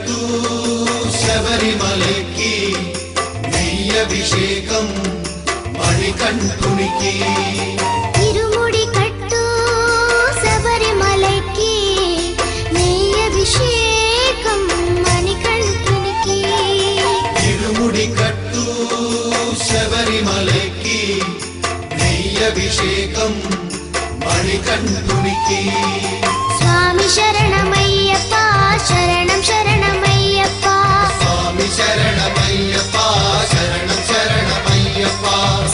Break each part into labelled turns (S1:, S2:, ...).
S1: కట్టు శబరిమలకి నెయ్యభిషేకం మణికంఠునికి
S2: ఇరుముడి కట్టు శబరిమలకి నెయ్యభిషేకం మణికంఠునికి
S1: ఇరుముడి కట్టు శబరిమలకి నెయ్యభిషేకం మణికంఠునికి
S2: స్వామి శరణమయ్యప్ప శరణం శరణమయ్యప్ప
S1: స్వామి శరణమయ్యప్ప శరణం శరణమయ్యప్ప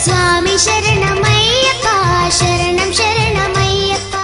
S2: స్వామి శరణమయ్యప్ప శరణం శరణమయ్యప్ప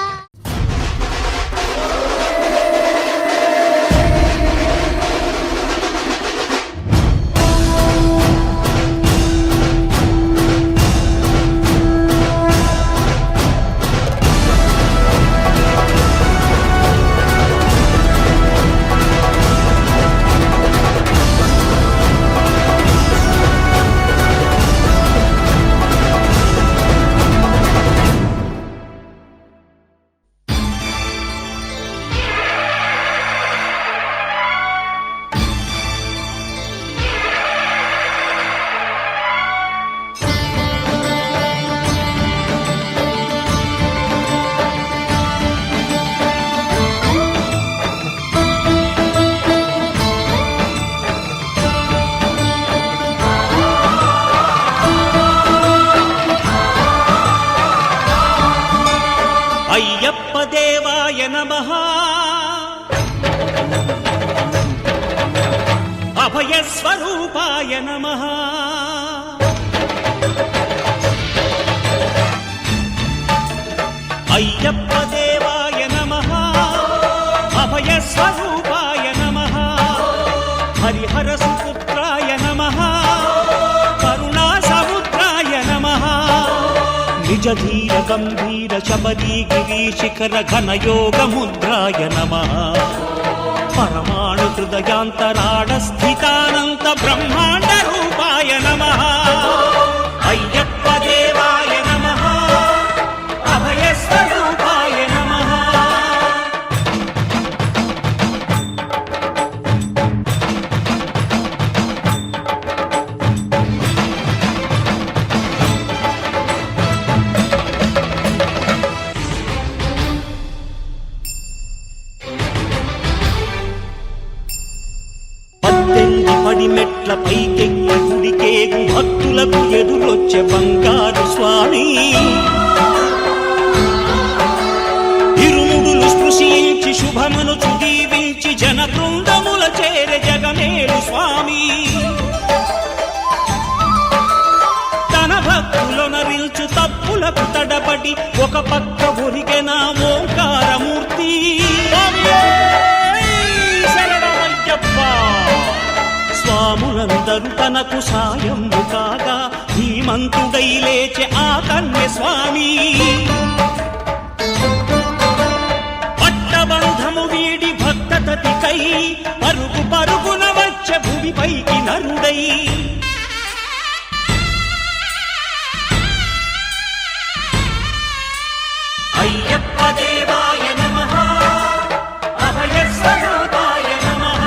S3: అయ్యప్ప దేవాయ నమః అభయ స్వరూపాయ నమః అయ్యప్ప దేవాయ నమః అభయ స్వరూపాయ నమః హరిహర సుపుత్రాయ నమః కరుణా సముద్రాయ నమః నిజ ధీర గంభీర శబరీ గిరి శిఖర ఘన యోగ ముద్రాయ నమః పరమాణు హృదయాంతరాళ స్థితానంత బ్రహ్మాండ రూపాయ నమః అయ్యప్ప దేవాయ నమః అభయ స్వరూపాయ నమః పడి మెట్ల పైకెక్కి గుడికేగు భక్తులకు ఎదురొచ్చే బంగారు స్వామి ఇరుముడులు స్పృశించి శుభమును దీవించి జన బృందముల చేరే జగమేలు స్వామి తన భక్తులొనరిల్చు తప్పులకు తడబడి ఒక పక్క ఒరిగెన ఓంకారమూర్తి స్వాములందరూ తనకు సాయము కాగా ధీమంతుడై లేచే ఆ కన్య స్వామి పట్టబంధము వీడి భక్తతతికై పరుగు పరుగున వచ్చే భూమిపైకి నరుడై అయ్యప్ప దేవాయ నమః అభయ స్వరూపాయ నమః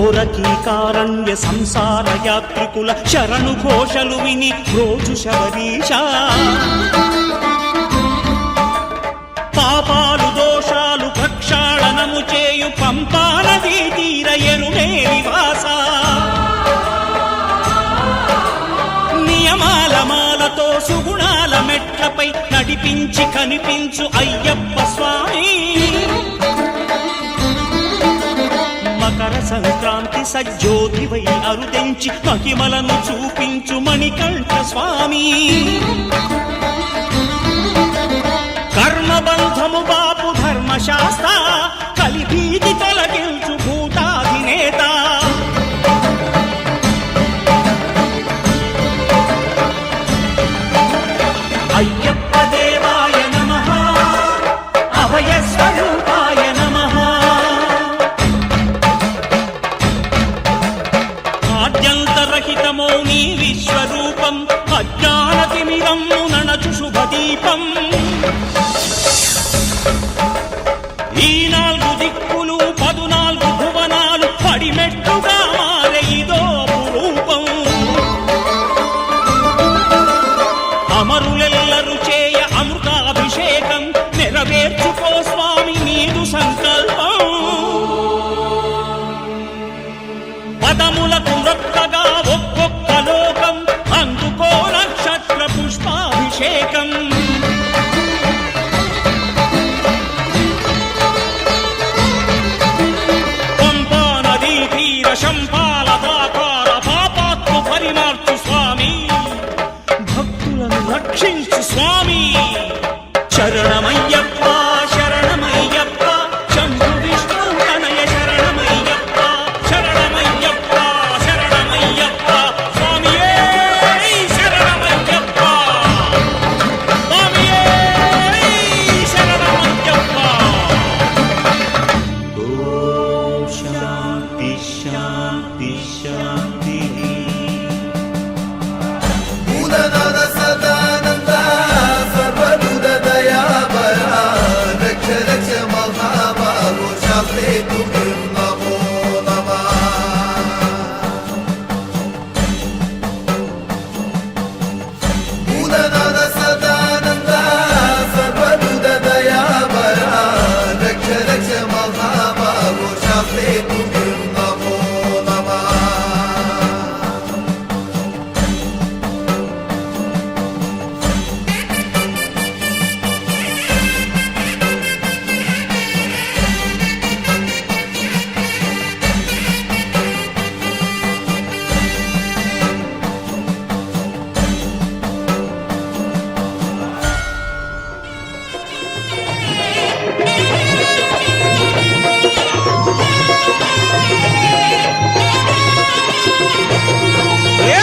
S3: ఘోరకీకారణ్య సంసార యాత్రికుల శరణు ఘోషలు విని రోజు శబరీశ పాపాలు దోషాలు ప్రక్షాళనము చేయు పంపా నదీ తీర ఎరుమే నివాస నియమాల మాలతో సుగుణాల మెట్లపై నడిపించి కనిపించు అయ్యప్ప స్వామి మకర సంక్రాంతి సజ్జోతివై అరుదెంచి మహిమలను చూపించు మణికంఠ స్వామి కర్మబంధము బాపు ధర్మశాస్త్ర కలిభీతి తొలగించు భూతాధినేత అయ్యప్ప దేవాయ నమః అభయ స్వరూపాయ నమః ఆద్యంతరహితమో నీ విశ్వరూపం అజ్ఞానతిమిరమ్ము నణచు శుభదీపం ఈ 4 దిక్కులు 14 భువనాలు పడిమెట్టుగా మారే ఇదో అపురూపం అమరులెల్లరు చేయ అమృతాభిషేకం నెరవేర్చుకో స్వామి నీదు సంకల్పం పదములకు రొక్కగా ఒక్కొక్క లోకం అందుకో నక్షత్ర పుష్పాభిషేకం పంపా నదీ తీర శంపాలదాకార పాపాత్మ పరిమార్చు స్వామి భక్తులను రక్షించు స్వామి శరణమయ్యప్ప శరణమయ్యప్ప శంభు విష్ణు తనయ శరణమయ్యప్ప శరణమయ్యప్ప శరణమయ్యప్ప స్వామియే శరణమయ్యప్ప స్వామియే శరణమయ్యప్ప ఓం శాంతి శాంతి శాంతి
S1: భూతనాథ సదానంద సర్వభూత దయాపరా రక్ష రక్ష మహాబాహో శాస్త్రే తుభ్యం నమో నమః భూతనాథ సదానంద సర్వభూత దయాపరా రక్ష రక్ష మహాబాహో శాస్త్రే తుభ్యం నమో నమః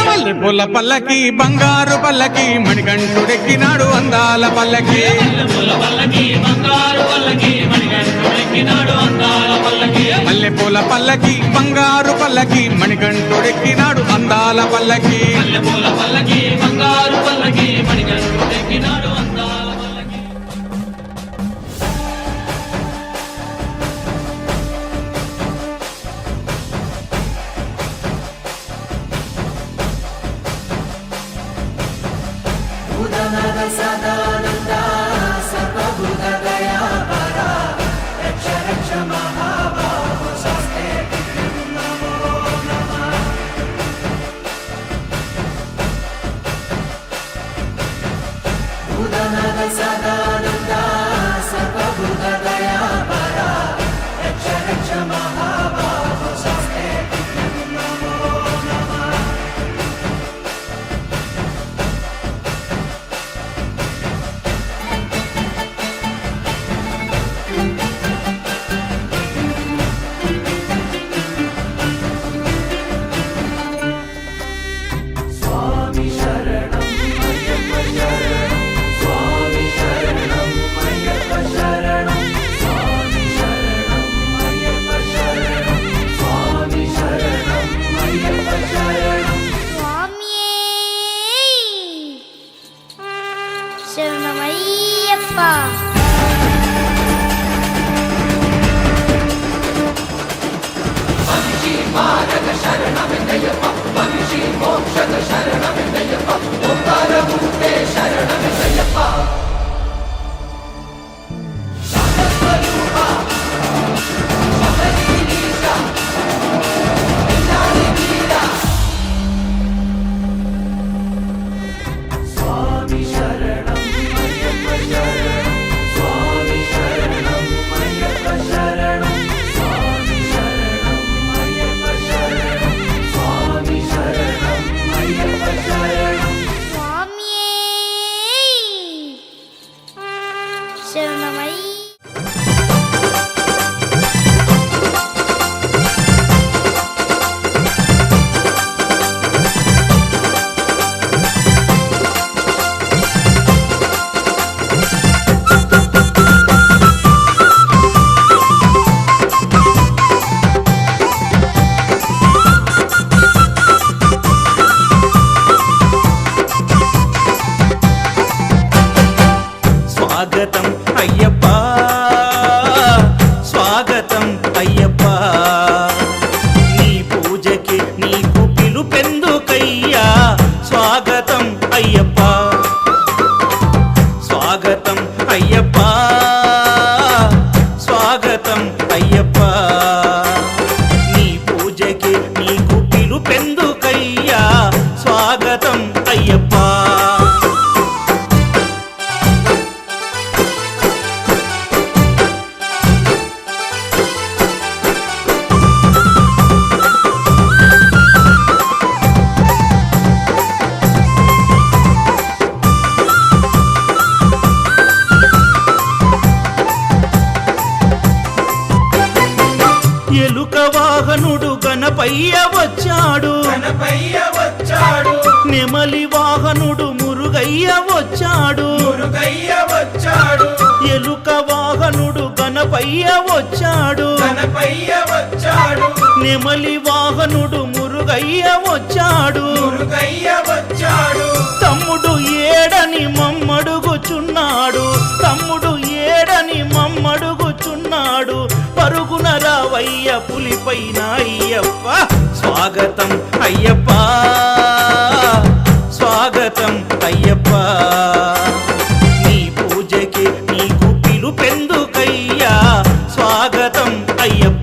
S4: మల్లె పూల పల్లకి బంగారు పల్లకి మణికంఠుడెక్కినాడు అందాల పల్లకి మల్లె పూల పల్లకి బంగారు పల్లకి మణికంఠుడెక్కినాడు అందాల పల్లకి
S2: శరణమయ్యప్ప
S3: పూజకి నీకు పిలుపెందుకయ్యా స్వాగతం అయ్యప్ప స్వాగతం అయ్యప్ప స్వాగతం అయ్యప్ప నీ పూజకి నీకు పిలుపెందుకయ్యా స్వాగతం అయ్యప్ప ఎలుక వాహనుడు గణపయ్య వచ్చాడు
S1: గణపయ్య వచ్చాడు
S3: నెమలి వాహనుడు మురుగయ్య వచ్చాడు
S1: మురుగయ్య వచ్చాడు
S3: ఎలుక వాహనుడు గణపయ్య వచ్చాడు
S1: గణపయ్య వచ్చాడు
S3: నెమలి వాహనుడు మురుగయ్య వచ్చాడు
S1: మురుగయ్య వచ్చాడు
S3: తమ్ముడు ఏడని మమ్మడుగుచున్నాడు తమ్ముడు ఏడని మమ్మడుగుచున్నాడు పరుగున రావయ్య పులిపైన అయ్యప్ప స్వాగతం అయ్యప్ప స్వాగతం అయ్యప్ప నీ పూజకి నీకు పిలుపెందుకయ్యా స్వాగతం అయ్యప్ప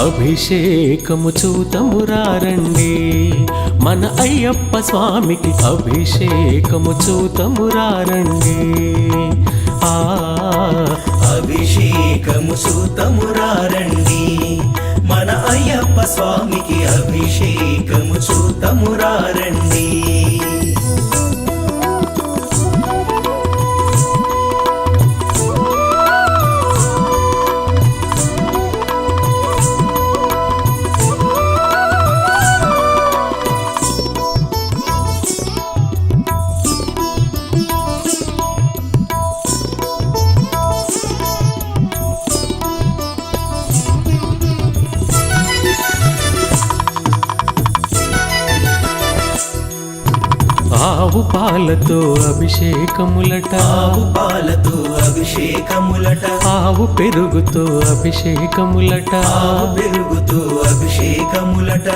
S5: అభిషేకము చూతమురారండి మన అయ్యప్ప స్వామికి అభిషేకము చూతమురారండి
S6: అభిషేకము చూతమురారండి మన అయ్యప్ప స్వామికి అభిషేకము చూతమురారండి
S5: ఆవు పాలతో అభిషేకములట
S6: ఆవు పాలతో అభిషేకములట
S5: ఆవు పెరుగుతో అభిషేకములట
S6: ఆవు పెరుగుతో అభిషేకములట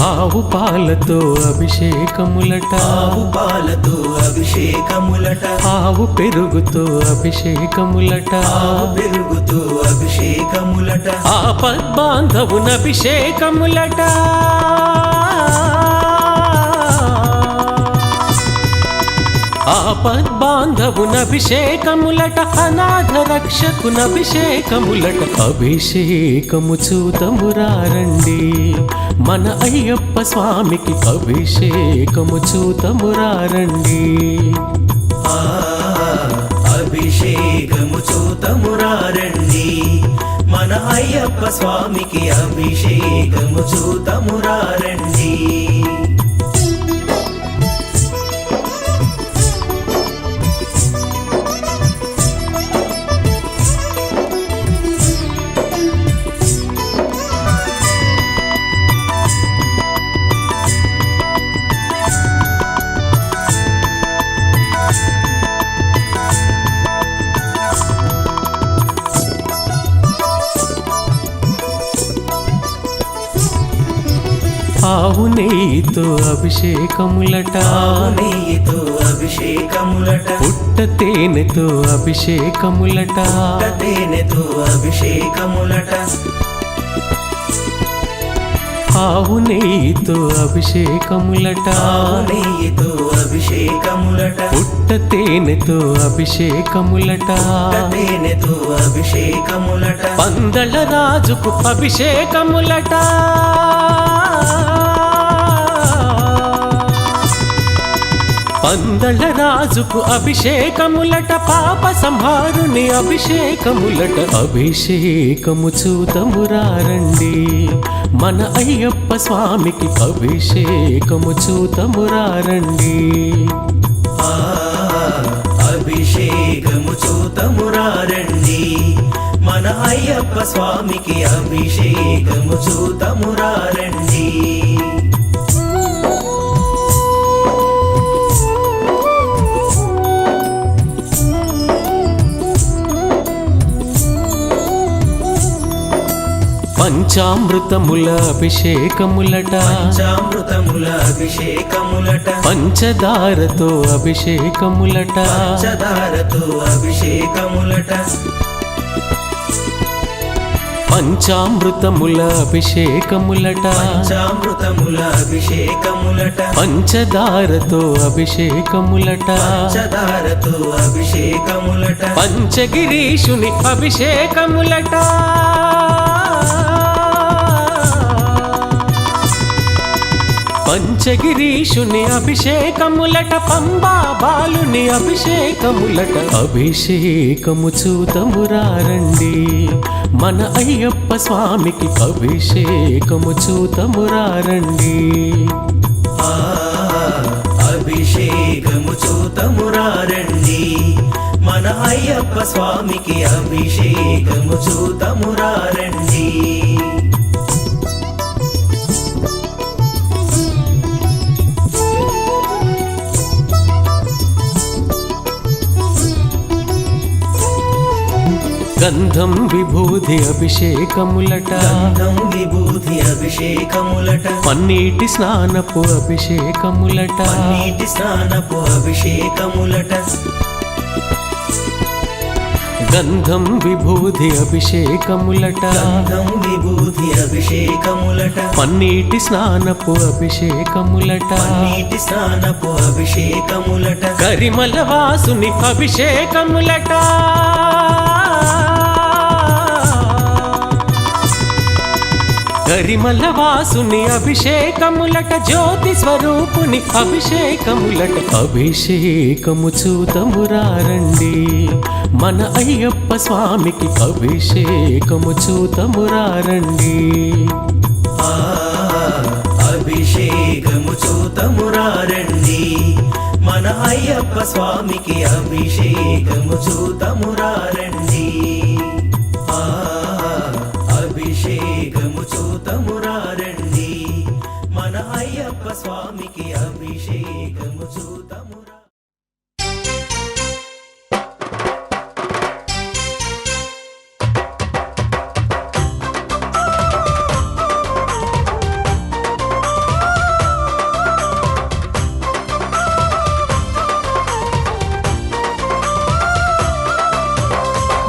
S5: ఆవు పాలతో అభిషేకములట
S6: ఆవు పాలతో అభిషేకములట
S5: ఆవు పెరుగుతో అభిషేకములట
S6: ఆవు పెరుగుతో అభిషేకములట
S5: ఆపద్బాంధవున అభిషేకములట ఆపద్బాంధవునభిషేకములట అనాథ రక్షకునభిషేకములట అభిషేకము చూతమురారండి మన అయ్యప్ప స్వామికి అభిషేకము చూతమురారండి
S6: అభిషేకము చూతమురారండి మన అయ్యప్ప స్వామికి అభిషేకము చూతమురారండి
S5: ఆవు నెయ్యితో అభిషేకములట
S6: ఆవు నెయ్యితో అభిషేకములట
S5: పుట్ట తేనెతో అభిషేకములట
S6: తేనెతో అభిషేకములట
S5: ఆవు నెయ్యితో అభిషేకములట
S6: ఆవు నెయ్యితో అభిషేకములట
S5: పుట్ట తేనెతో అభిషేకములట
S6: తేనెతో అభిషేకములట
S5: పందల రాజుకు అభిషేకములట పందల రాజుకు అభిషేకములట పాప సంహారుని అభిషేకములట అభిషేకము చూతమురారండి మన అయ్యప్ప స్వామికి అభిషేకము చూతమురారండి
S6: అభిషేకము చూతమురారండి మన అయ్యప్ప స్వామికి అభిషేకము చూతమురారండి
S5: పంచామృతముల అభిషేకములట
S6: పంచామృతముల అభిషేకములట
S5: పంచదారతో అభిషేకములట
S6: పంచదారతో అభిషేకములట
S5: పంచామృతముల అభిషేకములట
S6: పంచామృతముల అభిషేకములట
S5: పంచదారతో అభిషేకములట
S6: పంచదారతో అభిషేకములట
S5: పంచగిరీషుని అభిషేకములట పంచగిరీషుని అభిషేకములట పంబా బాలుని అభిషేకములట అభిషేకము చూతమురారండి మన అయ్యప్ప స్వామికి అభిషేకము చూతమురారండి
S6: అభిషేకము చూతమురారండి మన అయ్యప్ప స్వామికి అభిషేకము చూతమురారండి
S5: గంధం విభూది అభిషేకములట
S6: గంధం విభూతి అభిషేకములట
S5: పన్నీటి స్నానపు అభిషేకములట
S6: నీటి స్నానపు అభిషేకములట
S5: గంధం విభూది అభిషేకములట
S6: గంధం విభూతి అభిషేకములట
S5: పన్నీటి స్నానపు అభిషేకములట
S6: నీటి స్నానపు అభిషేకములట
S5: కరిమల వాసుని అభిషేకములట కరిమల వాసుని అభిషేకములట జ్యోతి స్వరూపుని అభిషేకములట అభిషేకము చూతమురారండి మన అయ్యప్ప స్వామికి అభిషేకము చూతమురారండి
S6: అభిషేకము చూతమురారండి మన అయ్యప్ప స్వామికి అభిషేకము చూతమురారండి అభిషేకము చూతమురారండి మన అయ్యప్ప స్వామికి అభిషేకము చూతమురా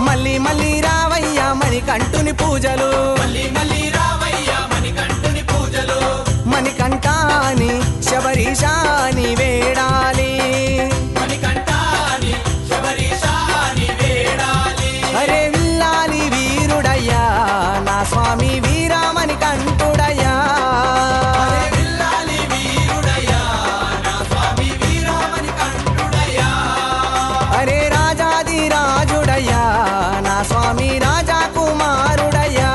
S7: మళ్ళీ మళ్ళీ రావయ్యా మణికంఠుని పూజలు
S1: మళ్ళీ మళ్ళీ రావయ్యా మణికంఠుని పూజలు
S7: మణికంఠాని శబరీశాని వేడాలి
S1: మణికంఠాని శబరీశాని వేడాలి
S7: అరే విల్లాలి వీరుడయ్యా నా స్వామి వీరామణి కంఠుడయ్యా
S1: అరే విల్లాలి వీరుడయ్యా నా స్వామి వీరామణి కంఠుడయ్యా
S7: అరే రాజాది రాజుడయ్యా నా స్వామి రాజా కుమారుడయ్యా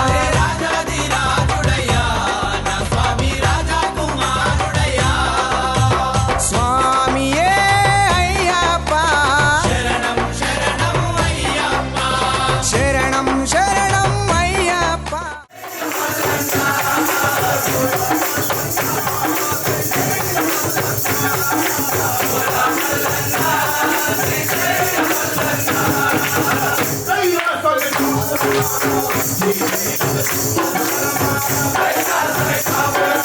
S1: అరే రాజాది రాజుడయ్యా నా స్వామి రాజా కుమారుడయ్యా
S7: స్వామియే అయ్యప్ప
S1: శరణం శరణం అయ్యప్ప
S7: శరణం శరణం అయ్యప్ప
S1: Hey,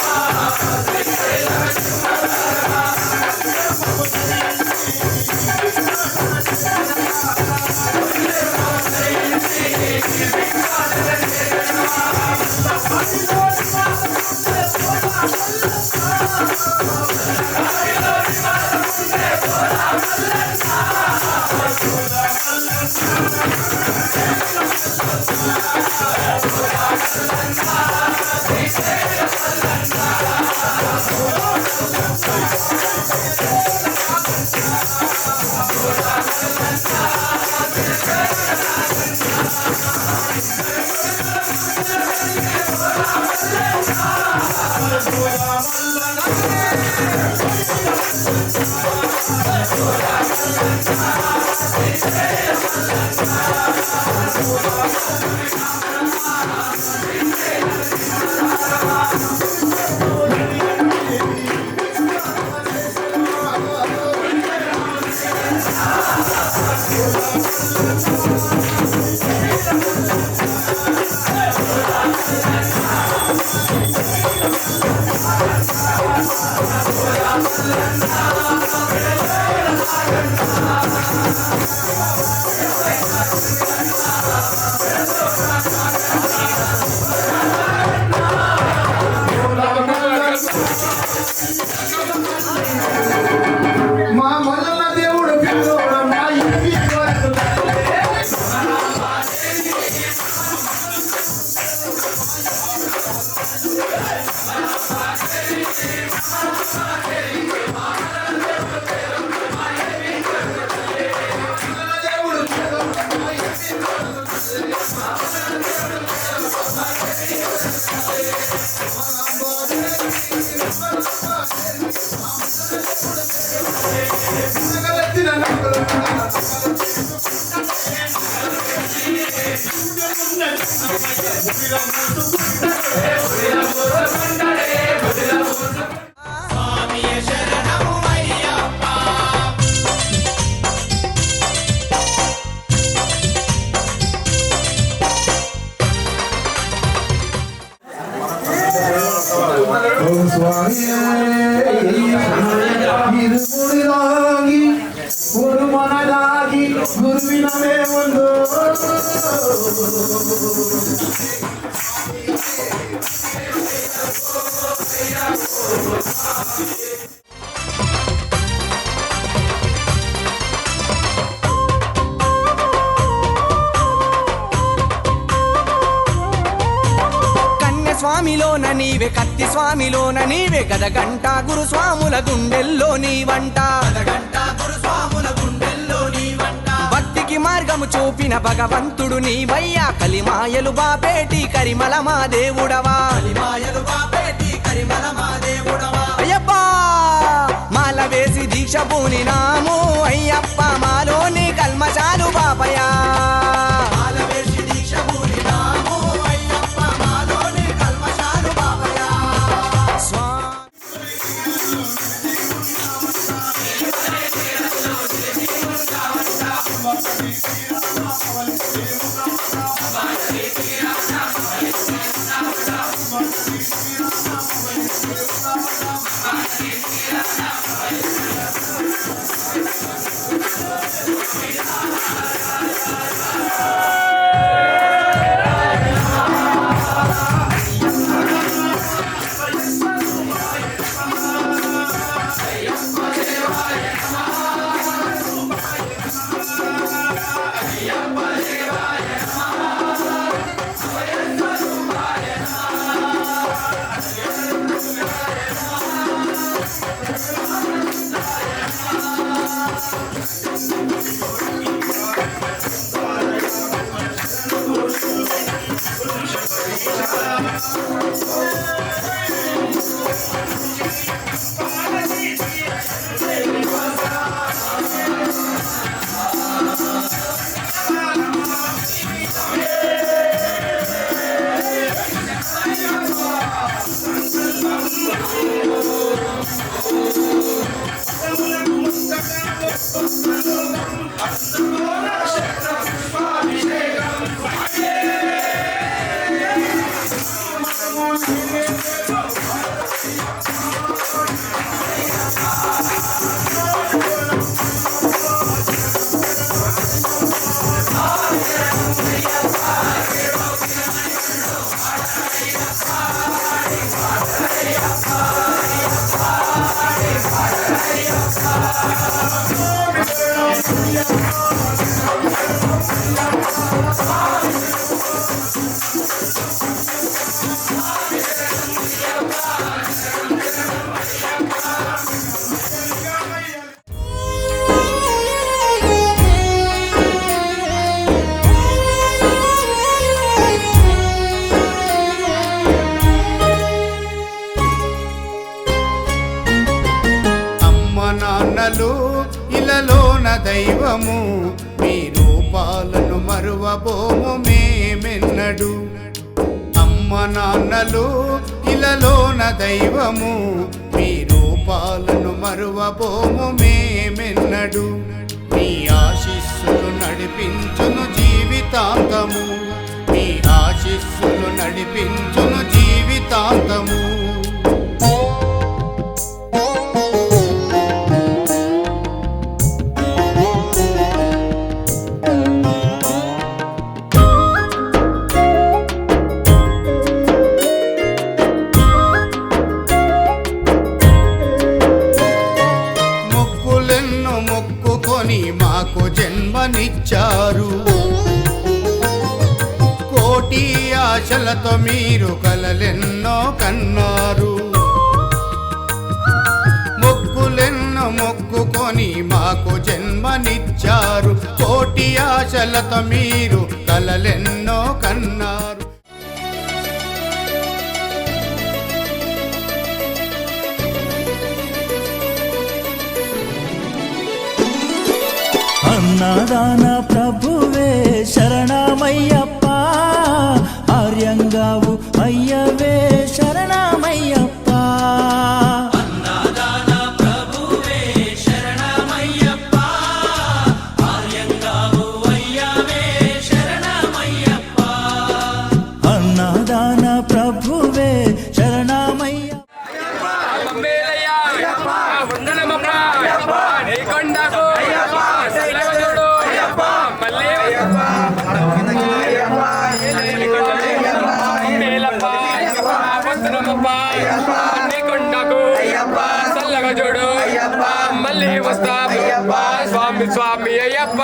S8: మా మల్లన్న దేవుడు పెద్దోడమ్మా ఇంటి వరకు
S1: స్వామియే శరణము అయ్యప్ప
S8: ఓం స్వామి ಇರುವುದಾಗಿ ಗುರು ಮನದಾಗಿ ಗುರುವಿನ ಒಂದು
S7: స్వామిలోన నీవే కత్తి స్వామిలోన నీవే గదగంట గురు స్వాముల గుండెల్లో నీవంట భక్తికి మార్గము చూపిన భగవంతుడు నీవయ్యా కలిమాయలు బాపేటి కరిమల మా దేవుడవా అయ్యప్పా మాల వేసి దీక్ష పూనినాము అయ్యప్ప మాలోని కల్మశాలు బాపయా
S9: నాన్నలు ఇలలోన దైవము మీ రూపాలను మరువబోము మేమెన్నడు. అమ్మ నాన్నలు ఇలలోన దైవము, మీ రూపాలను మరువబోము మేమెన్నడు. మీ ఆశీస్సులు నడిపించును జీవితాంతము, మీ ఆశీస్సులు నడిపించును జీవితాంతము. మొక్కులెన్నో మొక్కుకొని మాకు జన్మనిచ్చారు. కోటి ఆశలతో మీరు కలలెన్నో కన్నారు. మొక్కులెన్నో మొక్కుకొని మాకు జన్మనిచ్చారు. కోటి ఆశలతో మీరు కలలెన్నో కన్నారు.
S6: అన్నదాన ప్రభువే శరణమయ్యప్ప, ఆర్యంగావు అయ్యవే శరణమయ్యప్ప.
S1: అన్నదాన ప్రభువే శరణమయ్యప్ప, ఆర్యంగావు అయ్యవే శరణమయ్యప్ప.
S6: అన్నదాన ప్రభువే శరణమయ్యప్ప.
S10: చూడు మళ్ళీ వస్తా స్వామి స్వామి అయ్యప్ప.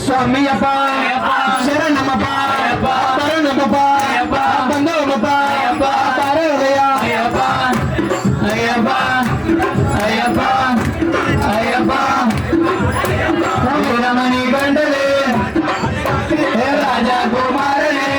S8: స్వామి అప్ప శరణమప్ప శరణమప్ప బంధువప్ప తారయ్య అయ్యప్ప అయ్యప్ప అయ్యప్ప అయ్యప్ప రమణి గంటలే రాజా కుమారులే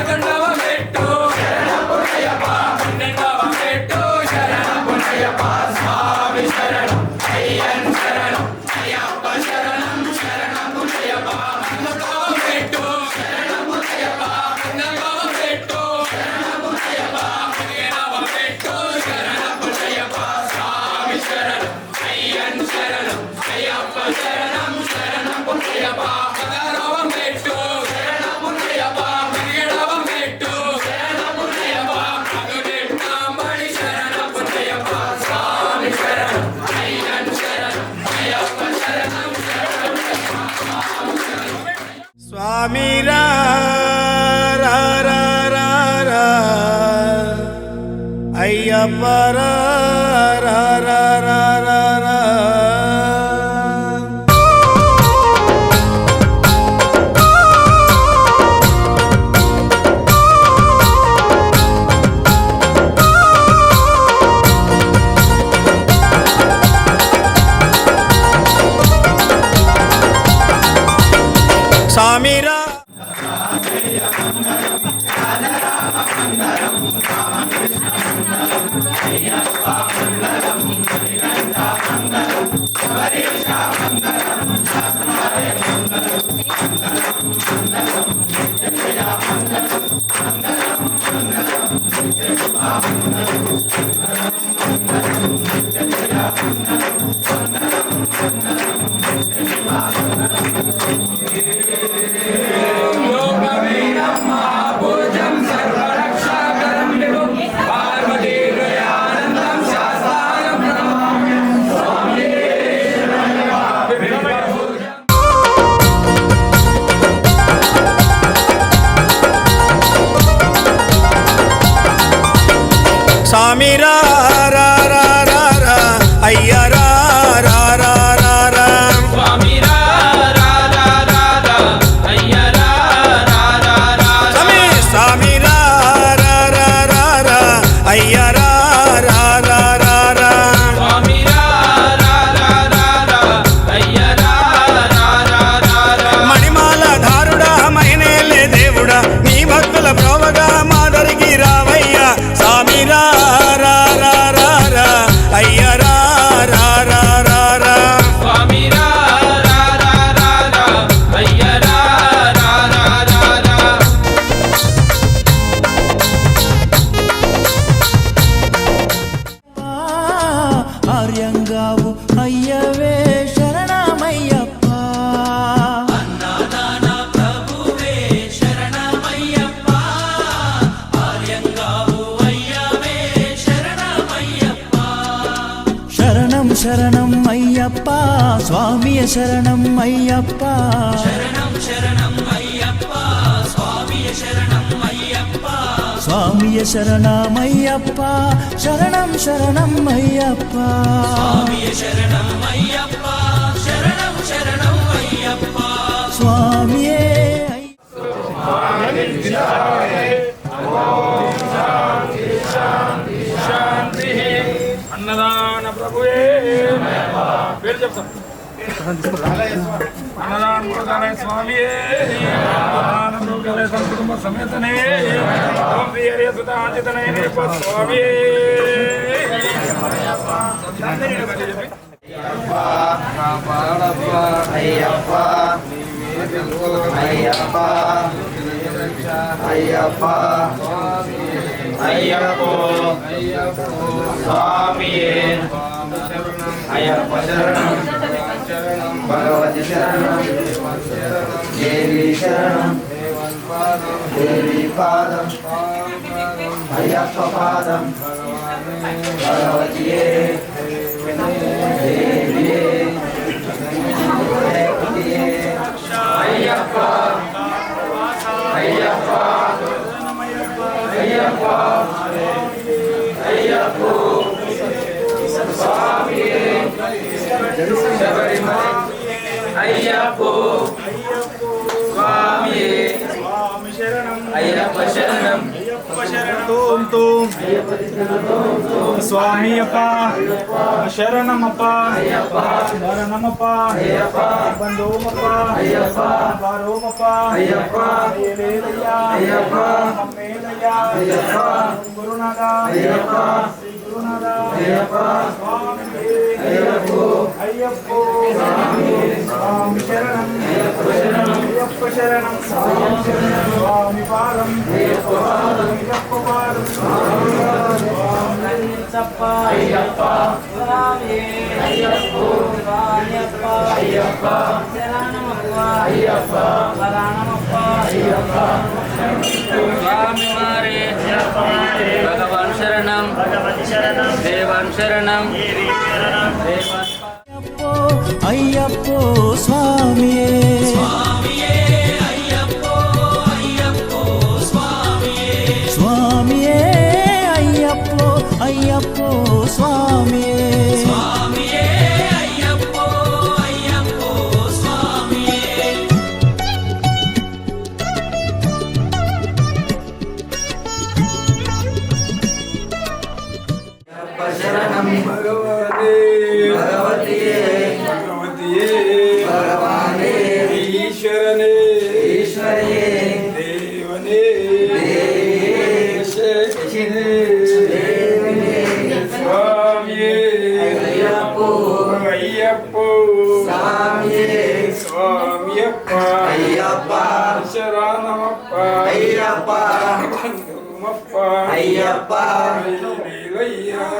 S10: పదకొండవ మెట్టు శరణమయ్యప్ప, 12వ మెట్టు శరణమయ్యప్ప, స్వామి శరణం అయ్యన్ శరణం అయ్యప్ప శరణం శరణమయ్యప్ప, 13వ మెట్టు శరణమయ్యప్ప, 14వ మెట్టు శరణమయ్యప్ప, 15వ మెట్టు శరణమయ్యప్ప, స్వామి శరణం అయ్యన్ శరణం అయ్యప్ప శరణం శరణమయ్యప్ప, 16వ మెట్టు శరణమయ్యప్ప, 17వ మెట్టు శరణమయ్యప్ప, 18వ శరణమయ్యప్ప, స్వామి శరణం అయ్యన్ శరణం అయ్యప్ప శరణం
S6: స్వామి రా రా రా రా రా అయ్యప్ప రా రా రా రా రా రా. స్వామి రా స్వామి రా రా రా రా రా అయ్య రా రా రా రా రా.
S10: స్వామి రా రా రా రా రా అయ్య రా రా రా రా
S6: స్వామి స్వామి రా రా రా రా రా అయ్య రా రా రా రా రా.
S10: స్వామి రా రా రా రా రా అయ్య రా రా రా రా రా.
S6: మణిమాల ధారుడా మైనేలే దేవుడా నీ భక్తుల ప్రోవగా మాదరికి రావయ్యా. స్వామి రా రా రా రా రా అయ్య రా రా రా రా రా.
S10: స్వామి రా రా రా రా రా అయ్య రా రా రా రా రా.
S6: ఆర్యంగావు అయ్యవే శరణమయ్యప్ప. శరణం శరణం అయ్యప్ప స్వామియ శరణం అయ్యప్ప. స్వామియ శరణమయ్యప్ప శరణం శరణం అయ్యప్ప. స్వామియే
S10: అన్నదాన ప్రభుయే పేరు చెప్తాం. అన్నదాన ప్రధాన స్వామియే కుటుంబ సమేతనే ఓం శ్రీ హరి సుధాంజితనే స్వామియే.
S1: అయ్యప్పో స్వామియే అయ్యప్ప శరణం భగవతి శరణం దేవి శరణం దేవి పాదం అయ్యప్ప పాదం భగవతియే దేవియే అయ్యప్ప అయ్యప్ప అయ్యప్ప అయ్యప్పో స్వామియే శబరిమల అయ్యప్పో స్వామియే
S10: అయ్యప్ప శరణం
S8: తోం తోం స్వామి అప్ప శరణమప్ప శరణమప్ప బంధోమప్ప బారోమప్ప ఏలేలయ్య మమ్మేలయ్య గురునాథ గురునాథ స్వామి అయ్యప్పో స్వామి శరణం అయ్యప్ప శరణం స్వామి పాదం అయ్యప్ప పాదం స్వామి తప్ప అయ్యప్ప స్వామి అయ్యప్పో స్వామియప్ప అయ్యప్ప శరణమప్ప అయ్యప్ప శరణమప్ప అయ్యప్ప
S10: స్వామి మారే భగవాన్ శరణం దేవాన్ శరణం
S5: అయ్యప్పో స్వామియే స్వామియే అయ్యప్పో అయ్యప్పో స్వామియే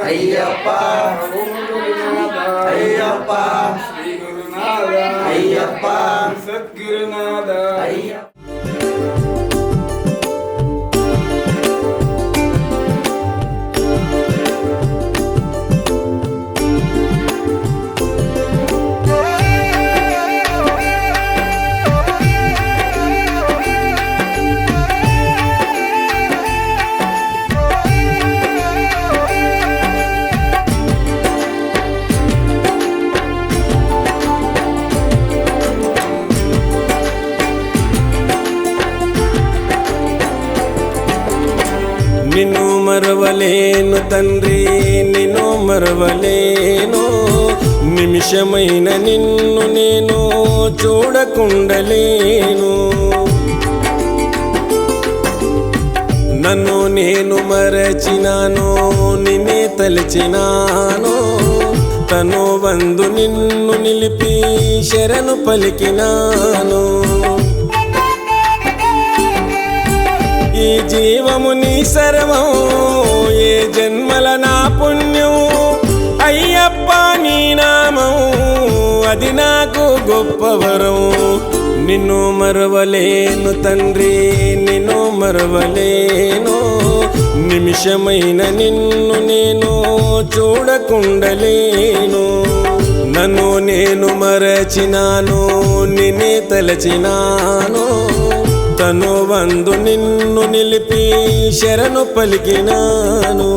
S6: అయ్యప్ప అయ్యప్ప శ్రీ గురునాథ అయ్యప్ప సద్గురునాథ అయ్యప్ప
S5: నిన్ను మరవలేను తండ్రి నిన్ను మరవలేను నిమిషమైన నిన్ను నేను చూడకుండలేను నన్ను నేను మరచినాను నిన్నే తలచినాను తను వందు నిన్ను నిలిపి శరణు పలికినాను ఈ జీవము నీ సర్వం ఏ జన్మల నా పుణ్యం అయ్యప్ప నీ నామం అది నాకు గొప్ప వరం నిన్ను మరవలేను తండ్రి నిన్ను మరవలేను నిమిషమైన నిన్ను నేను చూడకుండలేను నన్ను నేను మరచినాను నిన్నే తలచినాను తను వందు నిన్ను నిలిపి శరణు పలికినాను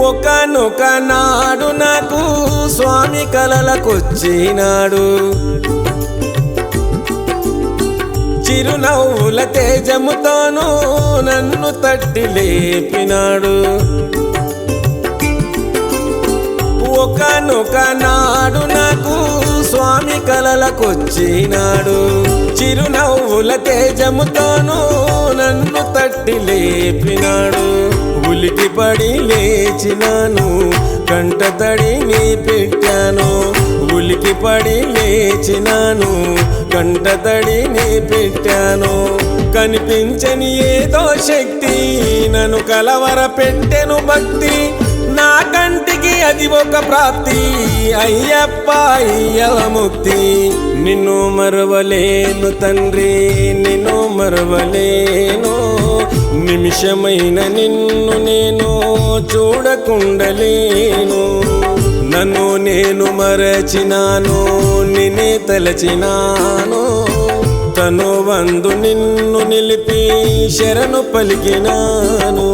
S5: ఒకనొక నాడు నాకు స్వామి కలలకొచ్చినాడు చిరునవ్వుల తేజముతోనూ నన్ను తట్టి లేపినాడు ఒకనొక నాడు నాకు స్వామి కలలకొచ్చినాడు చిరునవ్వుల తేజముతోనూ నన్ను తట్టి లేపినాడు ఉలికి పడి లేచినాను కంట తడిని పెట్టాను ఉలికి పడి లేచినాను కంట తడిని పెట్టాను కనిపించని ఏదో శక్తి నన్ను కలవర పెట్టెను భక్తి నా కంటికి అది ఒక ప్రాప్తి అయ్యప్ప అయ్యవ ముక్తి నిన్ను మరవలేను తండ్రి నిన్ను మరవలేను నిమిషమైన నిన్ను నేను చూడకుండలేను నన్ను నేను మరచినాను నిన్నే తలచినాను తను వందు నిన్ను నిలిపి శరణు పలికినాను